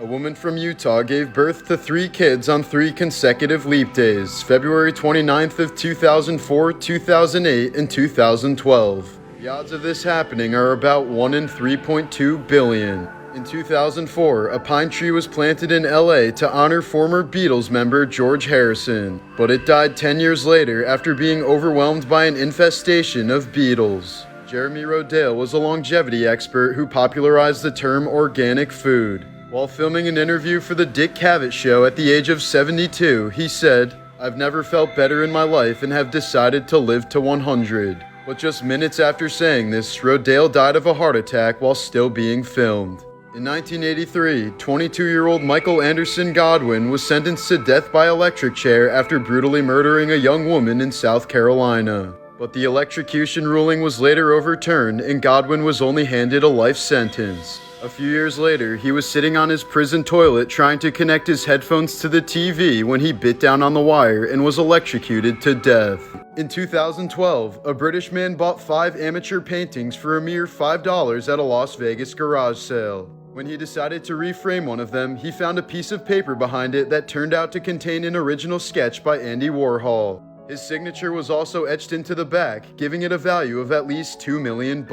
A woman from Utah gave birth to 3 kids on 3 consecutive leap days, February 29th of 2004, 2008, and 2012. The odds of this happening are about 1 in 3.2 billion. In 2004, a pine tree was planted in LA to honor former Beatles member George Harrison, but it died 10 years later after being overwhelmed by an infestation of beetles. Jeremy Rodale was a longevity expert who popularized the term organic food. While filming an interview for the Dick Cavett Show at the age of 72, he said, "I've never felt better in my life and have decided to live to 100. But just minutes after saying this, Rodale died of a heart attack while still being filmed. In 1983, 22-year-old Michael Anderson Godwin was sentenced to death by electric chair after brutally murdering a young woman in South Carolina. But the electrocution ruling was later overturned and Godwin was only handed a life sentence. A few years later, he was sitting on his prison toilet trying to connect his headphones to the TV when he bit down on the wire and was electrocuted to death. In 2012, a British man bought 5 amateur paintings for a mere $5 at a Las Vegas garage sale. When he decided to reframe one of them, he found a piece of paper behind it that turned out to contain an original sketch by Andy Warhol. His signature was also etched into the back, giving it a value of at least $2 million.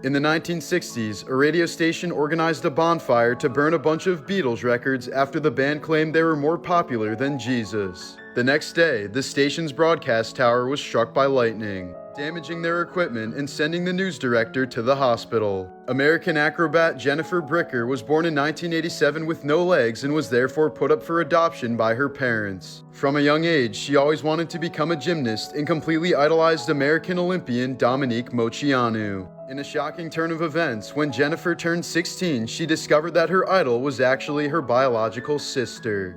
In the 1960s, a radio station organized a bonfire to burn a bunch of Beatles records after the band claimed they were more popular than Jesus. The next day, the station's broadcast tower was struck by lightning, damaging their equipment and sending the news director to the hospital. American acrobat Jennifer Bricker was born in 1987 with no legs and was therefore put up for adoption by her parents. From a young age, she always wanted to become a gymnast and completely idolized American Olympian Dominique Moceanu. In a shocking turn of events, when Jennifer turned 16, she discovered that her idol was actually her biological sister.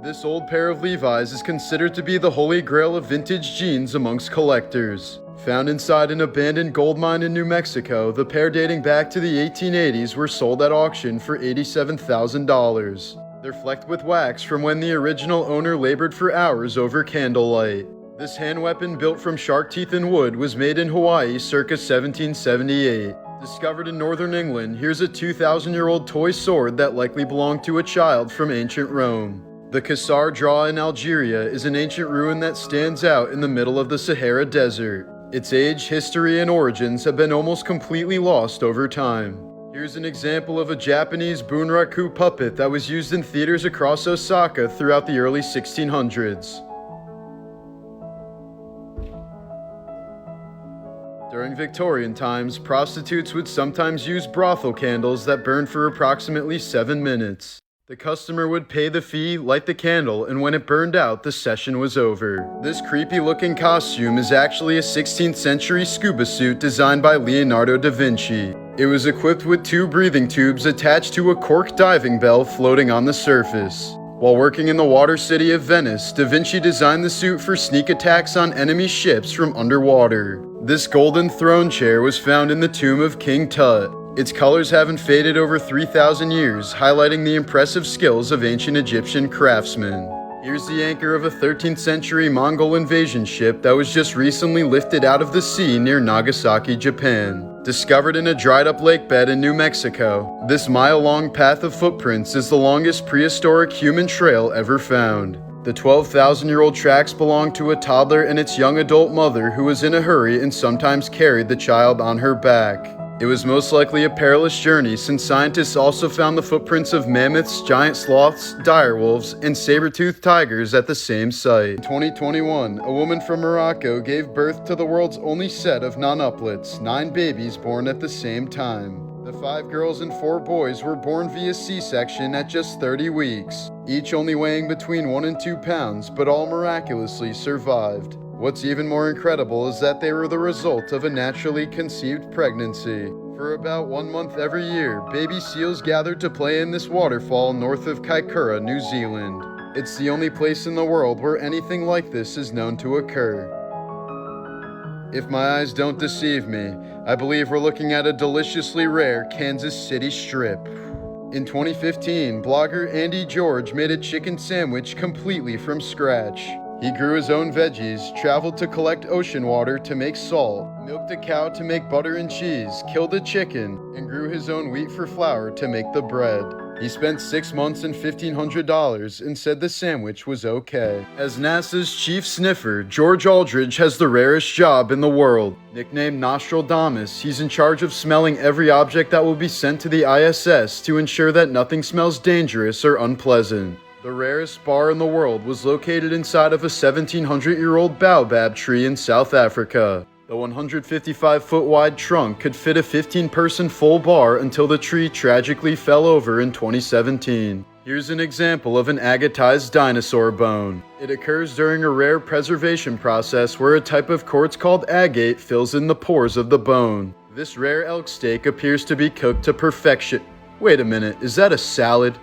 This old pair of Levi's is considered to be the holy grail of vintage jeans amongst collectors. Found inside an abandoned gold mine in New Mexico, the pair dating back to the 1880s were sold at auction for $87,000. They're flecked with wax from when the original owner labored for hours over candlelight. This hand weapon built from shark teeth and wood was made in Hawaii circa 1778. Discovered in northern England, here's a 2,000-year-old toy sword that likely belonged to a child from ancient Rome. The Kassar Draw in Algeria is an ancient ruin that stands out in the middle of the Sahara Desert. Its age, history, and origins have been almost completely lost over time. Here's an example of a Japanese bunraku puppet that was used in theaters across Osaka throughout the early 1600s. During Victorian times, prostitutes would sometimes use brothel candles that burned for approximately 7 minutes. The customer would pay the fee, light the candle, and when it burned out, the session was over. This creepy-looking costume is actually a 16th century scuba suit designed by Leonardo da Vinci. It was equipped with 2 breathing tubes attached to a cork diving bell floating on the surface. While working in the water city of Venice, Da Vinci designed the suit for sneak attacks on enemy ships from underwater. This golden throne chair was found in the tomb of King Tut. Its colors haven't faded over 3,000 years, highlighting the impressive skills of ancient Egyptian craftsmen. Here's the anchor of a 13th century Mongol invasion ship that was just recently lifted out of the sea near Nagasaki, Japan. Discovered in a dried-up lake bed in New Mexico, this mile-long path of footprints is the longest prehistoric human trail ever found. The 12,000-year-old tracks belong to a toddler and its young adult mother who was in a hurry and sometimes carried the child on her back. It was most likely a perilous journey since scientists also found the footprints of mammoths, giant sloths, direwolves, and saber-toothed tigers at the same site. In 2021, a woman from Morocco gave birth to the world's only set of nonuplets, 9 babies born at the same time. The 5 girls and 4 boys were born via C-section at just 30 weeks, each only weighing between 1 and 2 pounds, but all miraculously survived. What's even more incredible is that they were the result of a naturally conceived pregnancy. For about 1 month every year, baby seals gathered to play in this waterfall north of Kaikoura, New Zealand. It's the only place in the world where anything like this is known to occur. If my eyes don't deceive me, I believe we're looking at a deliciously rare Kansas City strip. In 2015, blogger Andy George made a chicken sandwich completely from scratch. He grew his own veggies, traveled to collect ocean water to make salt, milked a cow to make butter and cheese, killed a chicken, and grew his own wheat for flour to make the bread. He spent 6 months and $1,500 and said the sandwich was okay. As NASA's chief sniffer, George Aldridge has the rarest job in the world. Nicknamed Nostradamus, he's in charge of smelling every object that will be sent to the ISS to ensure that nothing smells dangerous or unpleasant. The rarest bar in the world was located inside of a 1,700-year-old baobab tree in South Africa. The 155-foot wide trunk could fit a 15-person full bar until the tree tragically fell over in 2017. Here's an example of an agatized dinosaur bone. It occurs during a rare preservation process where a type of quartz called agate fills in the pores of the bone. This rare elk steak appears to be cooked to perfection. Wait a minute, is that a salad?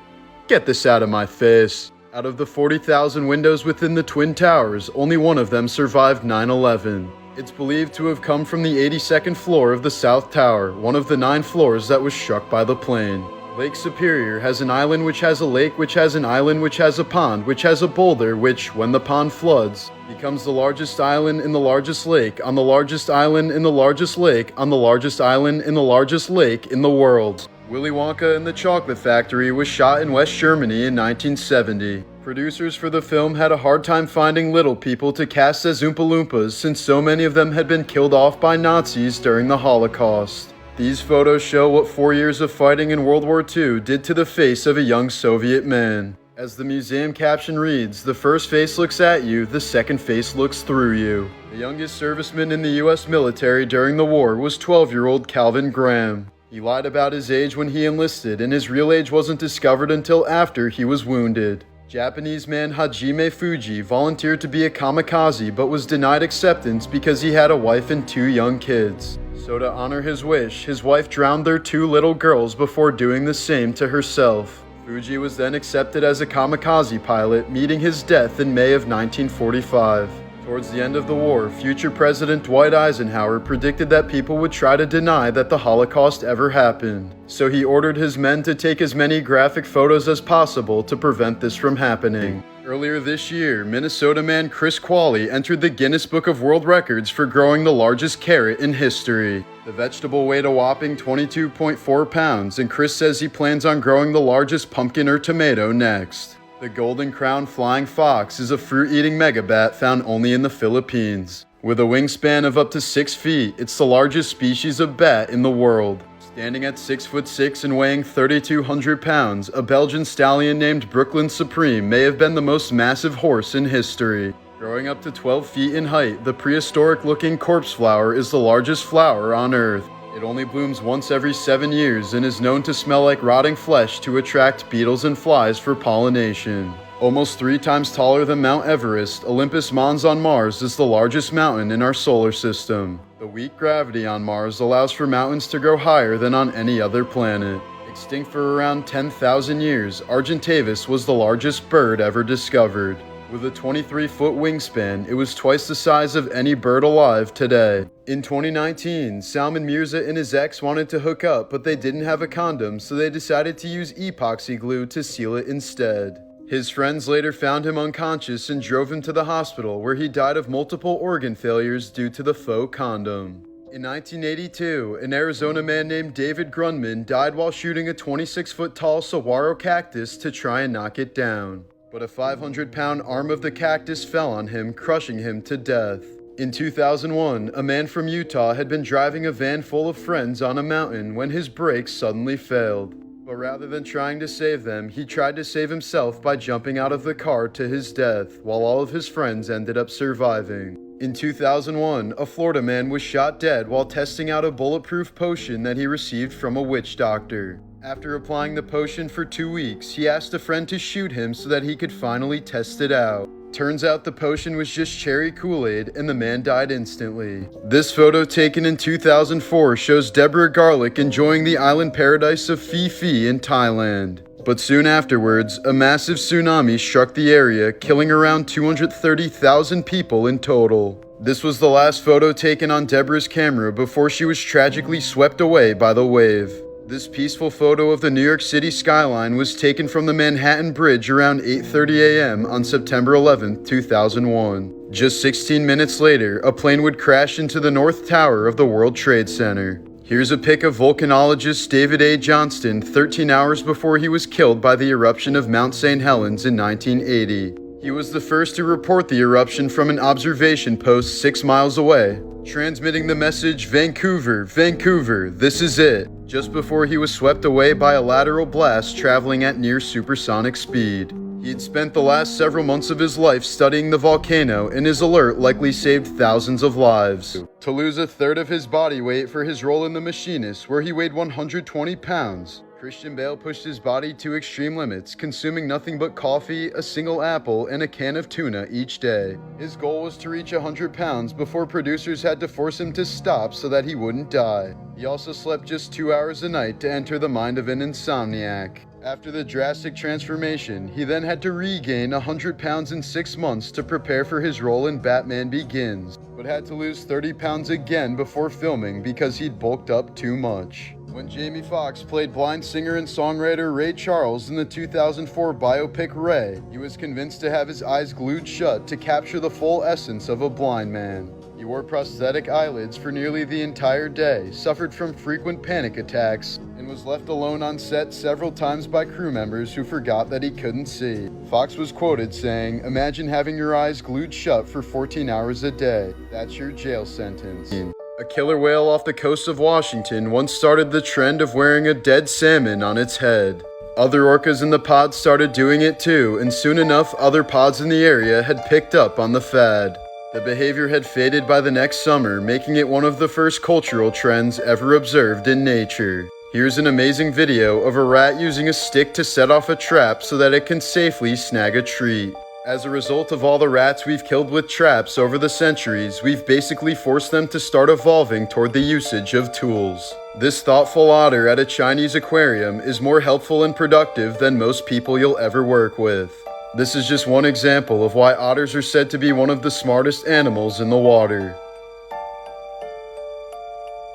Get this out of my face. Out of the 40,000 windows within the Twin Towers, only one of them survived 9/11. It's believed to have come from the 82nd floor of the South Tower, one of the 9 floors that was struck by the plane. Lake Superior has an island which has a lake which has an island which has a pond which has a boulder which, when the pond floods, becomes the largest island in the largest lake on the largest island in the largest lake on the largest island in the largest lake in the world. Willy Wonka and the Chocolate Factory was shot in West Germany in 1970. Producers for the film had a hard time finding little people to cast as Oompa Loompas since so many of them had been killed off by Nazis during the Holocaust. These photos show what 4 years of fighting in World War II did to the face of a young Soviet man. As the museum caption reads, "The first face looks at you, the second face looks through you." The youngest serviceman in the US military during the war was 12-year-old Calvin Graham. He lied about his age when he enlisted, and his real age wasn't discovered until after he was wounded. Japanese man Hajime Fuji volunteered to be a kamikaze but was denied acceptance because he had a wife and 2 young kids. So to honor his wish, his wife drowned their 2 little girls before doing the same to herself. Fuji was then accepted as a kamikaze pilot, meeting his death in May of 1945. Towards the end of the war, future President Dwight Eisenhower predicted that people would try to deny that the Holocaust ever happened. So he ordered his men to take as many graphic photos as possible to prevent this from happening. Earlier this year, Minnesota man Chris Qualley entered the Guinness Book of World Records for growing the largest carrot in history. The vegetable weighed a whopping 22.4 pounds, and Chris says he plans on growing the largest pumpkin or tomato next. The golden crowned flying fox is a fruit-eating megabat found only in the Philippines. With a wingspan of up to 6 feet, it's the largest species of bat in the world. Standing at 6'6" and weighing 3,200 pounds, a Belgian stallion named Brooklyn Supreme may have been the most massive horse in history. Growing up to 12 feet in height, the prehistoric-looking corpse flower is the largest flower on Earth. It only blooms once every 7 years and is known to smell like rotting flesh to attract beetles and flies for pollination. Almost 3 times taller than Mount Everest, Olympus Mons on Mars is the largest mountain in our solar system. The weak gravity on Mars allows for mountains to grow higher than on any other planet. Extinct for around 10,000 years, Argentavis was the largest bird ever discovered. With a 23-foot wingspan, it was twice the size of any bird alive today. In 2019, Salman Mirza and his ex wanted to hook up, but they didn't have a condom, so they decided to use epoxy glue to seal it instead. His friends later found him unconscious and drove him to the hospital, where he died of multiple organ failures due to the faux condom. In 1982, an Arizona man named David Grundman died while shooting a 26-foot-tall saguaro cactus to try and knock it down. But a 500-pound arm of the cactus fell on him, crushing him to death. In 2001, a man from Utah had been driving a van full of friends on a mountain when his brakes suddenly failed. But rather than trying to save them, he tried to save himself by jumping out of the car to his death, while all of his friends ended up surviving. In 2001, a Florida man was shot dead while testing out a bulletproof potion that he received from a witch doctor. After applying the potion for 2 weeks, he asked a friend to shoot him so that he could finally test it out. Turns out the potion was just cherry Kool-Aid, and the man died instantly. This photo taken in 2004 shows Deborah Garlick enjoying the island paradise of Phi Phi in Thailand. But soon afterwards, a massive tsunami struck the area, killing around 230,000 people in total. This was the last photo taken on Deborah's camera before she was tragically swept away by the wave. This peaceful photo of the New York City skyline was taken from the Manhattan Bridge around 8:30 a.m. on September 11, 2001. Just 16 minutes later, a plane would crash into the North Tower of the World Trade Center. Here's a pic of volcanologist David A. Johnston 13 hours before he was killed by the eruption of Mount St. Helens in 1980. He was the first to report the eruption from an observation post 6 miles away, transmitting the message, "Vancouver, Vancouver, this is it," just before he was swept away by a lateral blast traveling at near supersonic speed. He had spent the last several months of his life studying the volcano, and his alert likely saved thousands of lives. To lose a third of his body weight for his role in The Machinist, where he weighed 120 pounds, Christian Bale pushed his body to extreme limits, consuming nothing but coffee, a single apple, and a can of tuna each day. His goal was to reach 100 pounds before producers had to force him to stop so that he wouldn't die. He also slept just 2 hours a night to enter the mind of an insomniac. After the drastic transformation, he then had to regain 100 pounds in 6 months to prepare for his role in Batman Begins, but had to lose 30 pounds again before filming because he'd bulked up too much. When Jamie Foxx played blind singer and songwriter Ray Charles in the 2004 biopic Ray, he was convinced to have his eyes glued shut to capture the full essence of a blind man. He wore prosthetic eyelids for nearly the entire day, suffered from frequent panic attacks, and was left alone on set several times by crew members who forgot that he couldn't see. Fox was quoted saying, "Imagine having your eyes glued shut for 14 hours a day. That's your jail sentence." A killer whale off the coast of Washington once started the trend of wearing a dead salmon on its head. Other orcas in the pod started doing it too, and soon enough other pods in the area had picked up on the fad. The behavior had faded by the next summer, making it one of the first cultural trends ever observed in nature. Here's an amazing video of a rat using a stick to set off a trap so that it can safely snag a treat. As a result of all the rats we've killed with traps over the centuries, we've basically forced them to start evolving toward the usage of tools. This thoughtful otter at a Chinese aquarium is more helpful and productive than most people you'll ever work with. This is just one example of why otters are said to be one of the smartest animals in the water.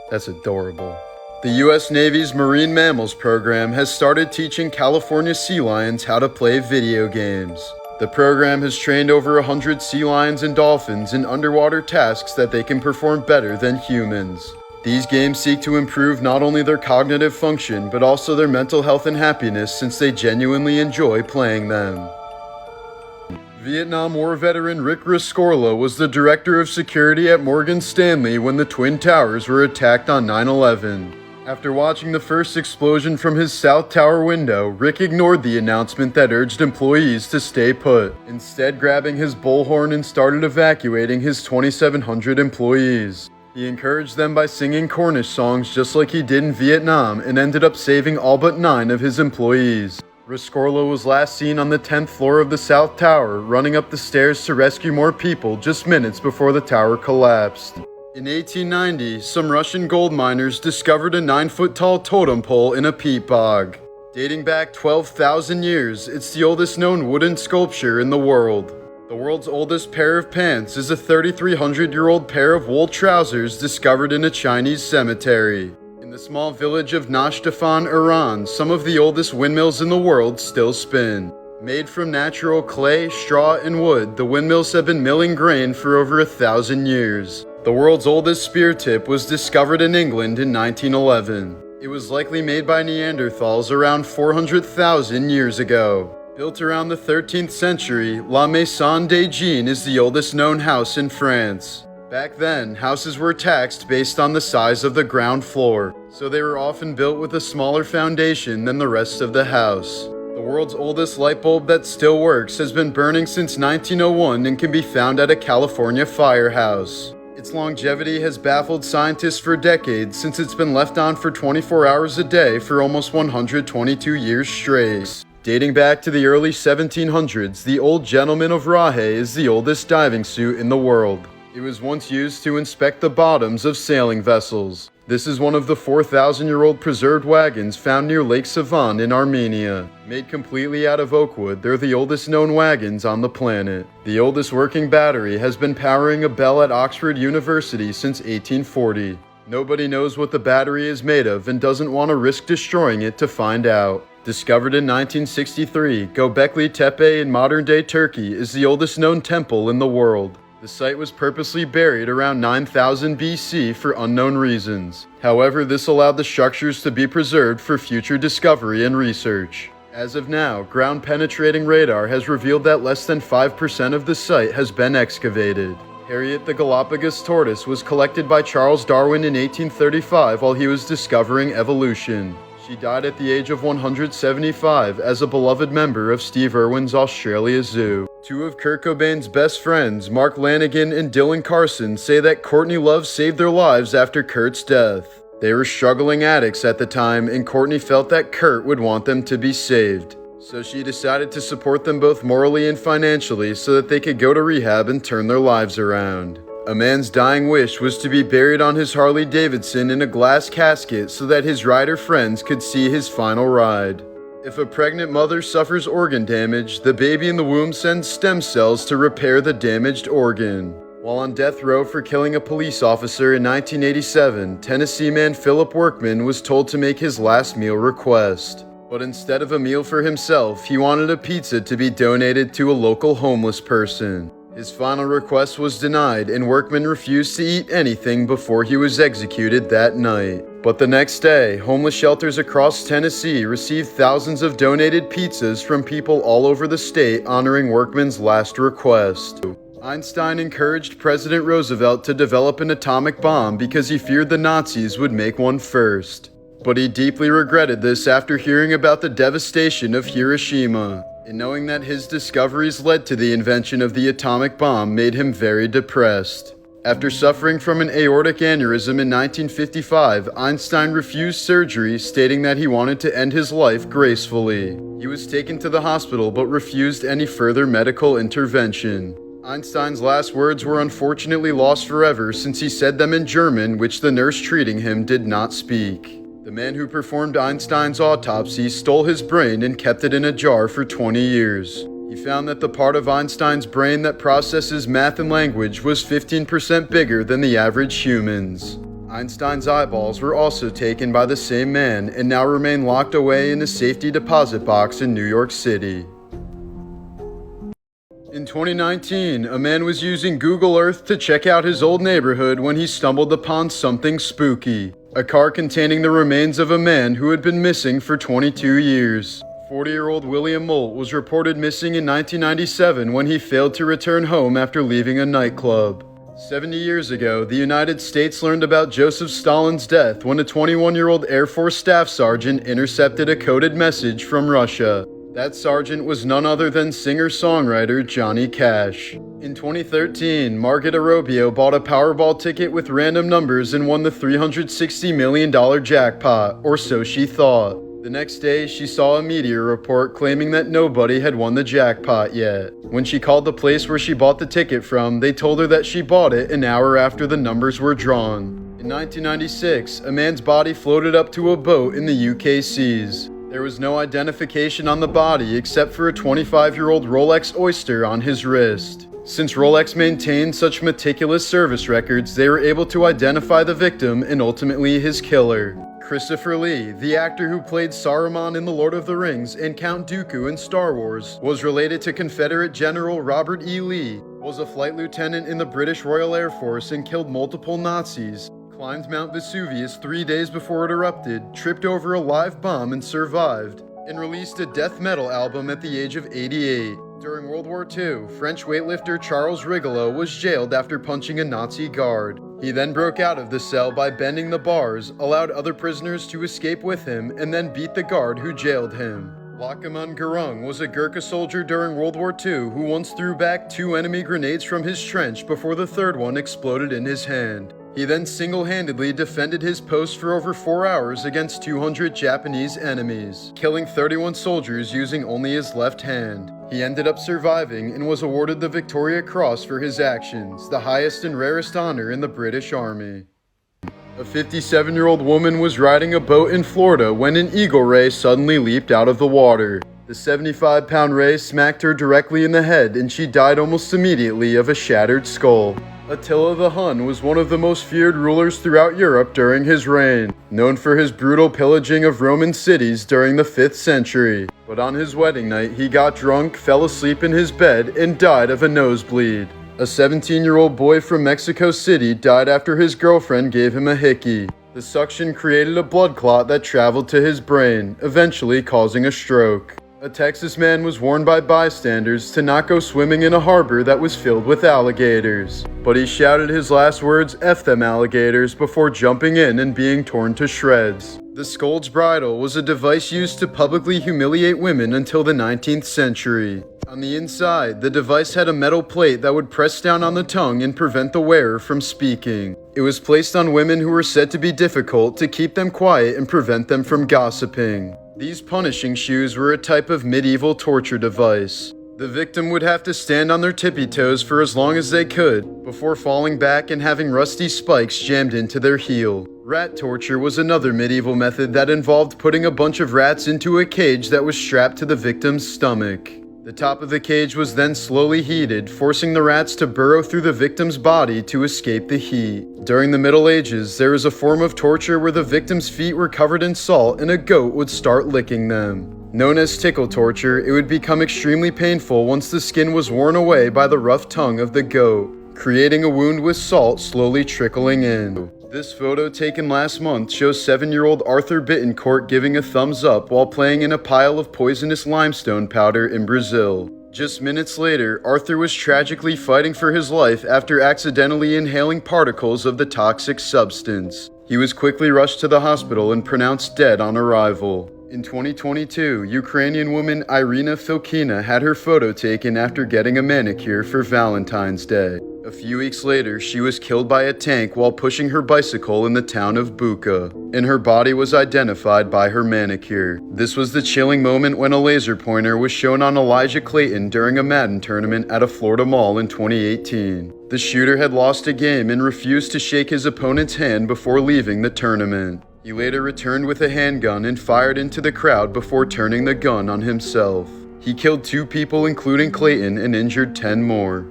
That's adorable. The U.S. Navy's Marine Mammals program has started teaching California sea lions how to play video games. The program has trained over 100 sea lions and dolphins in underwater tasks that they can perform better than humans. These games seek to improve not only their cognitive function, but also their mental health and happiness, since they genuinely enjoy playing them. Vietnam War veteran Rick Rescorla was the director of security at Morgan Stanley when the Twin Towers were attacked on 9/11. After watching the first explosion from his South Tower window, Rick ignored the announcement that urged employees to stay put, instead grabbing his bullhorn and started evacuating his 2,700 employees. He encouraged them by singing Cornish songs just like he did in Vietnam, and ended up saving all but 9 of his employees. Rescorla was last seen on the 10th floor of the South Tower, running up the stairs to rescue more people just minutes before the tower collapsed. In 1890, some Russian gold miners discovered a 9-foot-tall totem pole in a peat bog. Dating back 12,000 years, it's the oldest known wooden sculpture in the world. The world's oldest pair of pants is a 3,300-year-old pair of wool trousers discovered in a Chinese cemetery. In the small village of Nashtafan, Iran, some of the oldest windmills in the world still spin. Made from natural clay, straw, and wood, the windmills have been milling grain for over 1,000 years. The world's oldest spear tip was discovered in England in 1911. It was likely made by Neanderthals around 400,000 years ago. Built around the 13th century, La Maison des Jeans is the oldest known house in France. Back then, houses were taxed based on the size of the ground floor, so they were often built with a smaller foundation than the rest of the house. The world's oldest light bulb that still works has been burning since 1901 and can be found at a California firehouse. Its longevity has baffled scientists for decades, since it's been left on for 24 hours a day for almost 122 years straight. Dating back to the early 1700s, the Old Gentleman of Rahe is the oldest diving suit in the world. It was once used to inspect the bottoms of sailing vessels. This is one of the 4,000-year-old preserved wagons found near Lake Savan in Armenia. Made completely out of oak wood, they're the oldest known wagons on the planet. The oldest working battery has been powering a bell at Oxford University since 1840. Nobody knows what the battery is made of and doesn't want to risk destroying it to find out. Discovered in 1963, Göbekli Tepe in modern-day Turkey is the oldest known temple in the world. The site was purposely buried around 9000 BC for unknown reasons. However, this allowed the structures to be preserved for future discovery and research. As of now, ground-penetrating radar has revealed that less than 5% of the site has been excavated. Harriet the Galapagos tortoise was collected by Charles Darwin in 1835 while he was discovering evolution. She died at the age of 175 as a beloved member of Steve Irwin's Australia Zoo. Two of Kurt Cobain's best friends, Mark Lanigan and Dylan Carson, say that Courtney Love saved their lives after Kurt's death. They were struggling addicts at the time, and Courtney felt that Kurt would want them to be saved. So she decided to support them both morally and financially so that they could go to rehab and turn their lives around. A man's dying wish was to be buried on his Harley Davidson in a glass casket so that his rider friends could see his final ride. If a pregnant mother suffers organ damage, the baby in the womb sends stem cells to repair the damaged organ. While on death row for killing a police officer in 1987, Tennessee man Philip Workman was told to make his last meal request. But instead of a meal for himself, he wanted a pizza to be donated to a local homeless person. His final request was denied, and Workman refused to eat anything before he was executed that night. But the next day, homeless shelters across Tennessee received thousands of donated pizzas from people all over the state honoring Workman's last request. Einstein encouraged President Roosevelt to develop an atomic bomb because he feared the Nazis would make one first. But he deeply regretted this after hearing about the devastation of Hiroshima. And knowing that his discoveries led to the invention of the atomic bomb made him very depressed. After suffering from an aortic aneurysm in 1955, Einstein refused surgery, stating that he wanted to end his life gracefully. He was taken to the hospital but refused any further medical intervention. Einstein's last words were unfortunately lost forever since he said them in German, which the nurse treating him did not speak. The man who performed Einstein's autopsy stole his brain and kept it in a jar for 20 years. He found that the part of Einstein's brain that processes math and language was 15% bigger than the average human's. Einstein's eyeballs were also taken by the same man and now remain locked away in a safety deposit box in New York City. In 2019, a man was using Google Earth to check out his old neighborhood when he stumbled upon something spooky. A car containing the remains of a man who had been missing for 22 years. 40-year-old William Molt was reported missing in 1997 when he failed to return home after leaving a nightclub. 70 years ago, the United States learned about Joseph Stalin's death when a 21-year-old Air Force staff sergeant intercepted a coded message from Russia. That sergeant was none other than singer-songwriter Johnny Cash. In 2013, Margaret Arobio bought a Powerball ticket with random numbers and won the $360 million jackpot, or so she thought. The next day, she saw a media report claiming that nobody had won the jackpot yet. When she called the place where she bought the ticket from, they told her that she bought it an hour after the numbers were drawn. In 1996, a man's body floated up to a boat in the UK seas. There was no identification on the body except for a 25-year-old Rolex Oyster on his wrist. Since Rolex maintained such meticulous service records, they were able to identify the victim and ultimately his killer. Christopher Lee, the actor who played Saruman in The Lord of the Rings and Count Dooku in Star Wars, was related to Confederate General Robert E. Lee, was a flight lieutenant in the British Royal Air Force and killed multiple Nazis, climbed Mount Vesuvius 3 days before it erupted, tripped over a live bomb and survived, and released a death metal album at the age of 88. During World War II, French weightlifter Charles Rigoleau was jailed after punching a Nazi guard. He then broke out of the cell by bending the bars, allowed other prisoners to escape with him, and then beat the guard who jailed him. Lachman Gurung was a Gurkha soldier during World War II who once threw back 2 enemy grenades from his trench before the third one exploded in his hand. He then single-handedly defended his post for over 4 hours against 200 Japanese enemies, killing 31 soldiers using only his left hand. He ended up surviving and was awarded the Victoria Cross for his actions, the highest and rarest honor in the British Army. A 57-year-old woman was riding a boat in Florida when an eagle ray suddenly leaped out of the water. The 75-pound ray smacked her directly in the head and she died almost immediately of a shattered skull. Attila the Hun was one of the most feared rulers throughout Europe during his reign, known for his brutal pillaging of Roman cities during the 5th century. But on his wedding night, he got drunk, fell asleep in his bed, and died of a nosebleed. A 17-year-old boy from Mexico City died after his girlfriend gave him a hickey. The suction created a blood clot that traveled to his brain, eventually causing a stroke. A Texas man was warned by bystanders to not go swimming in a harbor that was filled with alligators. But he shouted his last words, "F them alligators," before jumping in and being torn to shreds. The scold's bridle was a device used to publicly humiliate women until the 19th century. On the inside, the device had a metal plate that would press down on the tongue and prevent the wearer from speaking. It was placed on women who were said to be difficult to keep them quiet and prevent them from gossiping. These punishing shoes were a type of medieval torture device. The victim would have to stand on their tippy toes for as long as they could, before falling back and having rusty spikes jammed into their heel. Rat torture was another medieval method that involved putting a bunch of rats into a cage that was strapped to the victim's stomach. The top of the cage was then slowly heated, forcing the rats to burrow through the victim's body to escape the heat. During the Middle Ages, there was a form of torture where the victim's feet were covered in salt and a goat would start licking them. Known as tickle torture, it would become extremely painful once the skin was worn away by the rough tongue of the goat, creating a wound with salt slowly trickling in. This photo taken last month shows 7-year-old Arthur Bittencourt giving a thumbs up while playing in a pile of poisonous limestone powder in Brazil. Just minutes later, Arthur was tragically fighting for his life after accidentally inhaling particles of the toxic substance. He was quickly rushed to the hospital and pronounced dead on arrival. In 2022, Ukrainian woman Irina Filkina had her photo taken after getting a manicure for Valentine's Day. A few weeks later, she was killed by a tank while pushing her bicycle in the town of Bucha, and her body was identified by her manicure. This was the chilling moment when a laser pointer was shown on Elijah Clayton during a Madden tournament at a Florida mall in 2018. The shooter had lost a game and refused to shake his opponent's hand before leaving the tournament. He later returned with a handgun and fired into the crowd before turning the gun on himself. He killed 2 people including Clayton and injured 10 more.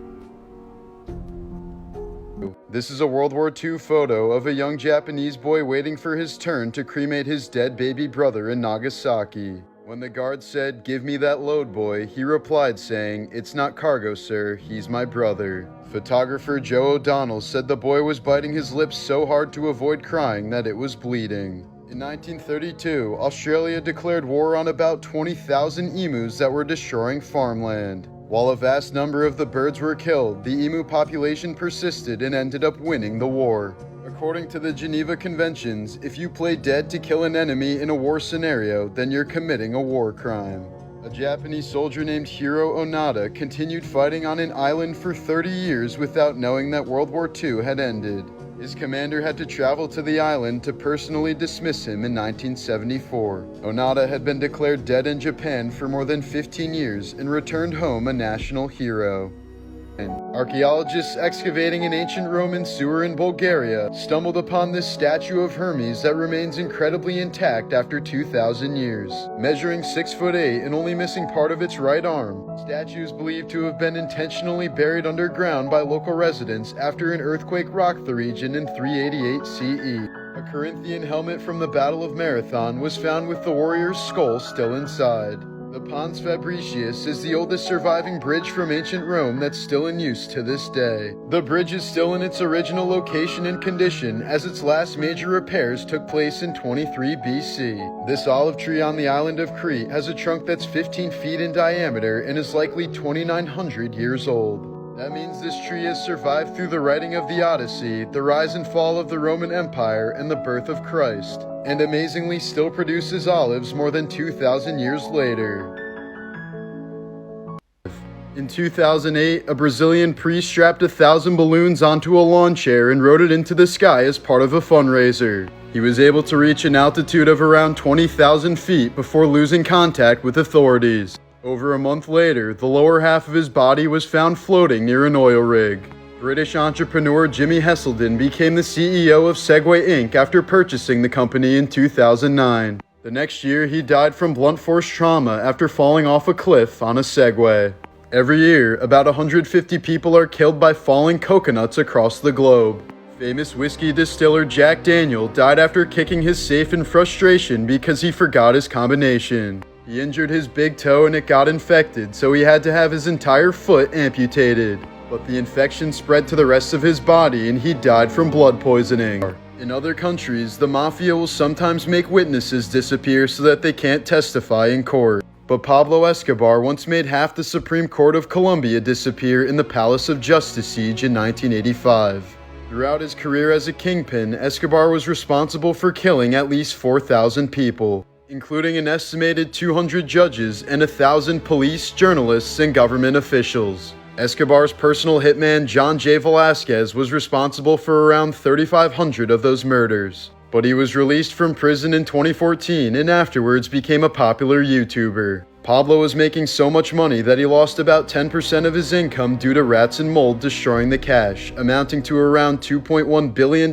This is a World War II photo of a young Japanese boy waiting for his turn to cremate his dead baby brother in Nagasaki. When the guard said, "Give me that load, boy," he replied saying, "It's not cargo, sir, he's my brother." Photographer Joe O'Donnell said the boy was biting his lips so hard to avoid crying that it was bleeding. In 1932, Australia declared war on about 20,000 emus that were destroying farmland. While a vast number of the birds were killed, the emu population persisted and ended up winning the war. According to the Geneva Conventions, if you play dead to kill an enemy in a war scenario, then you're committing a war crime. A Japanese soldier named Hiro Onada continued fighting on an island for 30 years without knowing that World War II had ended. His commander had to travel to the island to personally dismiss him in 1974. Onada had been declared dead in Japan for more than 15 years and returned home a national hero. Archaeologists excavating an ancient Roman sewer in Bulgaria stumbled upon this statue of Hermes that remains incredibly intact after 2,000 years. Measuring 6'8" and only missing part of its right arm, the statue is believed to have been intentionally buried underground by local residents after an earthquake rocked the region in 388 CE. A Corinthian helmet from the Battle of Marathon was found with the warrior's skull still inside. The Pons Fabricius is the oldest surviving bridge from ancient Rome that's still in use to this day. The bridge is still in its original location and condition, as its last major repairs took place in 23 BC. This olive tree on the island of Crete has a trunk that's 15 feet in diameter and is likely 2,900 years old. That means this tree has survived through the writing of the Odyssey, the rise and fall of the Roman Empire, and the birth of Christ, and amazingly still produces olives more than 2,000 years later. In 2008, a Brazilian priest strapped 1,000 balloons onto a lawn chair and rode it into the sky as part of a fundraiser. He was able to reach an altitude of around 20,000 feet before losing contact with authorities. Over a month later, the lower half of his body was found floating near an oil rig. British entrepreneur Jimmy Heselden became the CEO of Segway Inc. after purchasing the company in 2009. The next year, he died from blunt force trauma after falling off a cliff on a Segway. Every year, about 150 people are killed by falling coconuts across the globe. Famous whiskey distiller Jack Daniel died after kicking his safe in frustration because he forgot his combination. He injured his big toe and it got infected, so he had to have his entire foot amputated. But the infection spread to the rest of his body and he died from blood poisoning. In other countries, the mafia will sometimes make witnesses disappear so that they can't testify in court. But Pablo Escobar once made half the Supreme Court of Colombia disappear in the Palace of Justice siege in 1985. Throughout his career as a kingpin, Escobar was responsible for killing at least 4,000 people, including an estimated 200 judges and 1,000 police, journalists, and government officials. Escobar's personal hitman John J. Velasquez was responsible for around 3,500 of those murders. But he was released from prison in 2014 and afterwards became a popular YouTuber. Pablo was making so much money that he lost about 10% of his income due to rats and mold destroying the cash, amounting to around $2.1 billion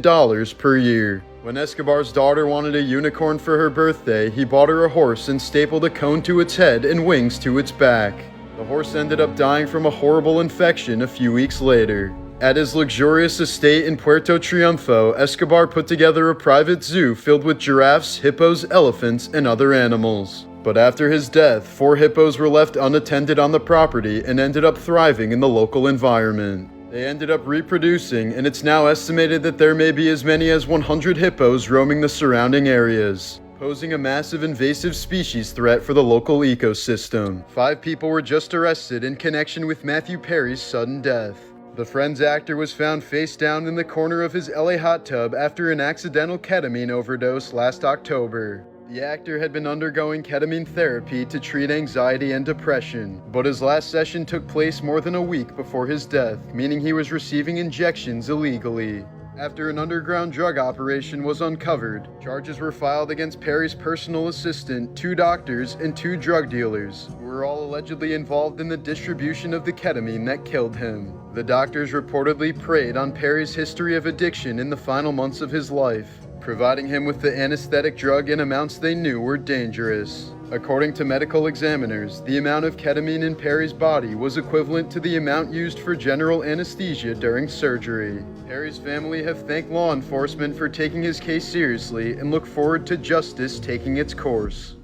per year. When Escobar's daughter wanted a unicorn for her birthday, he bought her a horse and stapled a cone to its head and wings to its back. The horse ended up dying from a horrible infection a few weeks later. At his luxurious estate in Puerto Triunfo, Escobar put together a private zoo filled with giraffes, hippos, elephants, and other animals. But after his death, 4 hippos were left unattended on the property and ended up thriving in the local environment. They ended up reproducing, and it's now estimated that there may be as many as 100 hippos roaming the surrounding areas, posing a massive invasive species threat for the local ecosystem. 5 people were just arrested in connection with Matthew Perry's sudden death. The Friends actor was found face down in the corner of his LA hot tub after an accidental ketamine overdose last October. The actor had been undergoing ketamine therapy to treat anxiety and depression, but his last session took place more than a week before his death, meaning he was receiving injections illegally. After an underground drug operation was uncovered, charges were filed against Perry's personal assistant, 2 doctors, and 2 drug dealers, who were all allegedly involved in the distribution of the ketamine that killed him. The doctors reportedly preyed on Perry's history of addiction in the final months of his life, providing him with the anesthetic drug in amounts they knew were dangerous. According to medical examiners, the amount of ketamine in Perry's body was equivalent to the amount used for general anesthesia during surgery. Perry's family have thanked law enforcement for taking his case seriously and look forward to justice taking its course.